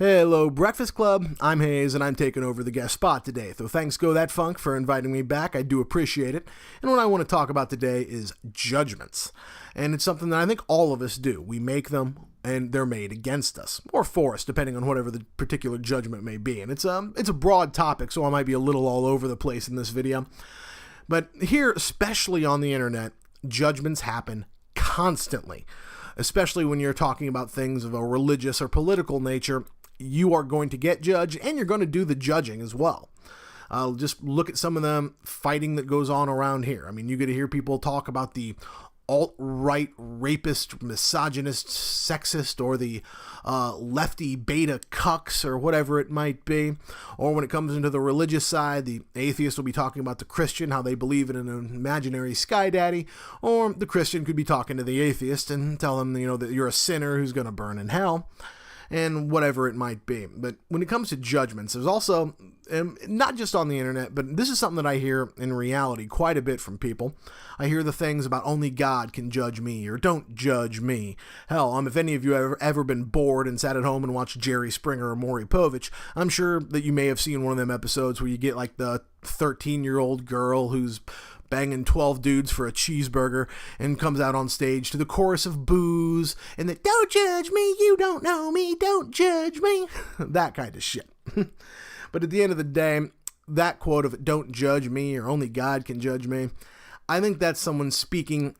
Hello, Breakfast Club. I'm Hayes, and I'm taking over the guest spot today. So thanks go that funk for inviting me back. I do appreciate it. And what I want to talk about today is judgments. And it's something that I think all of us do. We make them, and they're made against us, or for us, depending on whatever the particular judgment may be. And it's a broad topic, so I might be a little all over the place in this video. But here, especially on the internet, judgments happen constantly. Especially when you're talking about things of a religious or political nature, you are going to get judged, and you're going to do the judging as well. Just look at some of the fighting that goes on around here. I mean, you get to hear people talk about the alt-right rapist, misogynist, sexist, or the lefty beta cucks, or whatever it might be. Or when it comes into the religious side, the atheist will be talking about the Christian, how they believe in an imaginary sky daddy, or the Christian could be talking to the atheist and tell them, that you're a sinner who's going to burn in hell, and whatever it might be. But when it comes to judgments, there's also, not just on the internet, but this is something that I hear in reality quite a bit from people. I hear the things about only God can judge me, or don't judge me. Hell, if any of you have ever been bored and sat at home and watched Jerry Springer or Maury Povich, I'm sure that you may have seen one of them episodes where you get like the 13-year-old girl who's banging 12 dudes for a cheeseburger and comes out on stage to the chorus of boos and the "don't judge me, you don't know me, don't judge me," that kind of shit. But at the end of the day, that quote of "don't judge me" or "only God can judge me," I think that's someone speaking,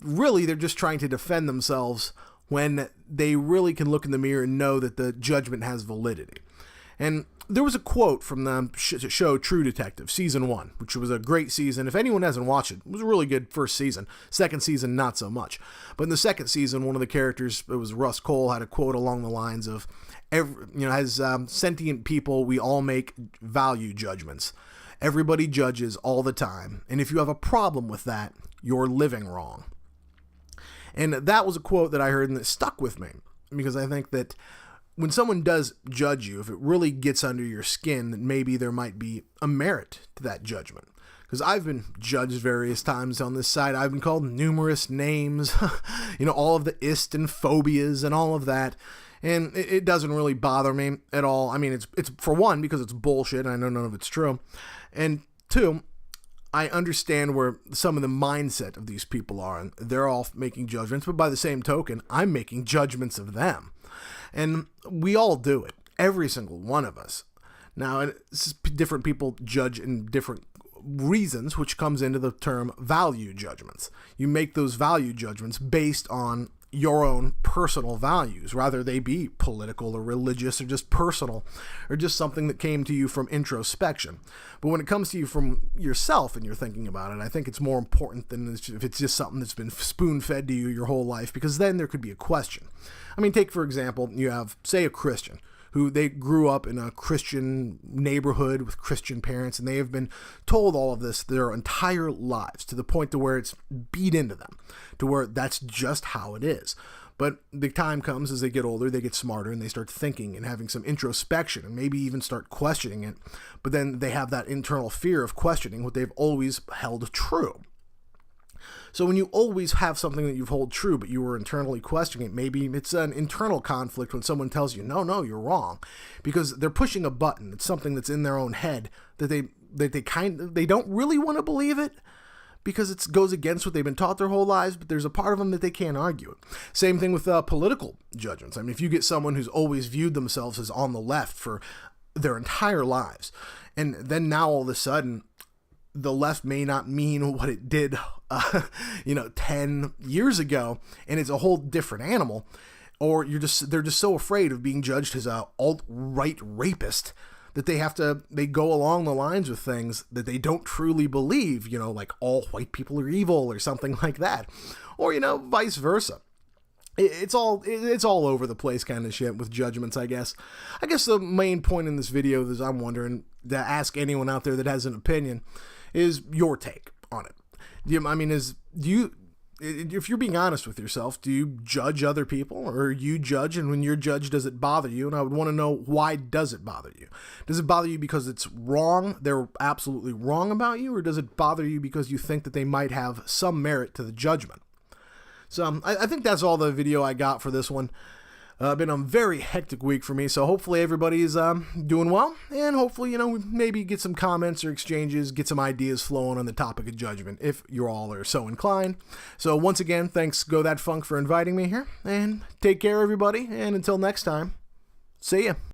really they're just trying to defend themselves when they really can look in the mirror and know that the judgment has validity. And there was a quote from the show True Detective, Season 1, which was a great season. If anyone hasn't watched it, it was a really good first season. Second season, not so much. But in the second season, one of the characters, it was Russ Cole, had a quote along the lines of, as sentient people, we all make value judgments. Everybody judges all the time. And if you have a problem with that, you're living wrong. And that was a quote that I heard and that stuck with me, because I think that when someone does judge you, if it really gets under your skin, then maybe there might be a merit to that judgment. Because I've been judged various times on this side. I've been called numerous names, all of the ist and phobias and all of that. And it doesn't really bother me at all. I mean, it's for one, because it's bullshit, and I know none of it's true. And two, I understand where some of the mindset of these people are, and they're all making judgments, but by the same token, I'm making judgments of them. And we all do it, every single one of us. Now, different people judge in different reasons, which comes into the term value judgments. You make those value judgments based on your own personal values, rather they be political or religious or just personal or just something that came to you from introspection. But when it comes to you from yourself and you're thinking about it, I think it's more important than if it's just something that's been spoon-fed to you your whole life, because then there could be a question. I mean, take, for example, you have, say, a Christian who they grew up in a Christian neighborhood with Christian parents, and they have been told all of this their entire lives, to the point to where it's beat into them, to where that's just how it is. But the time comes as they get older, they get smarter, and they start thinking and having some introspection, and maybe even start questioning it. But then they have that internal fear of questioning what they've always held true. So when you always have something that you've held true, but you were internally questioning it, maybe it's an internal conflict when someone tells you, no, you're wrong, because they're pushing a button. It's something that's in their own head that they don't really want to believe it, because it goes against what they've been taught their whole lives, but there's a part of them that they can't argue it. Same thing with political judgments. I mean, if you get someone who's always viewed themselves as on the left for their entire lives, and then now all of a sudden, the left may not mean what it did, 10 years ago, and it's a whole different animal, or they're just so afraid of being judged as a alt-right rapist that they go along the lines with things that they don't truly believe, like all white people are evil or something like that, or, vice versa. It's all over the place kind of shit with judgments, I guess. I guess the main point in this video is I'm wondering, to ask anyone out there that has an opinion, is your take on it. If you're being honest with yourself, do you judge other people, or you judge, and when you're judged, does it bother you? And I would want to know, why does it bother you? Does it bother you because it's wrong, they're absolutely wrong about you, or does it bother you because you think that they might have some merit to the judgment? So I think that's all the video I got for this one. Been a very hectic week for me, so hopefully everybody's doing well, and hopefully, we maybe get some comments or exchanges, get some ideas flowing on the topic of judgment, if you all are so inclined. So once again, thanks Go That Funk for inviting me here, and take care everybody, and until next time, see ya.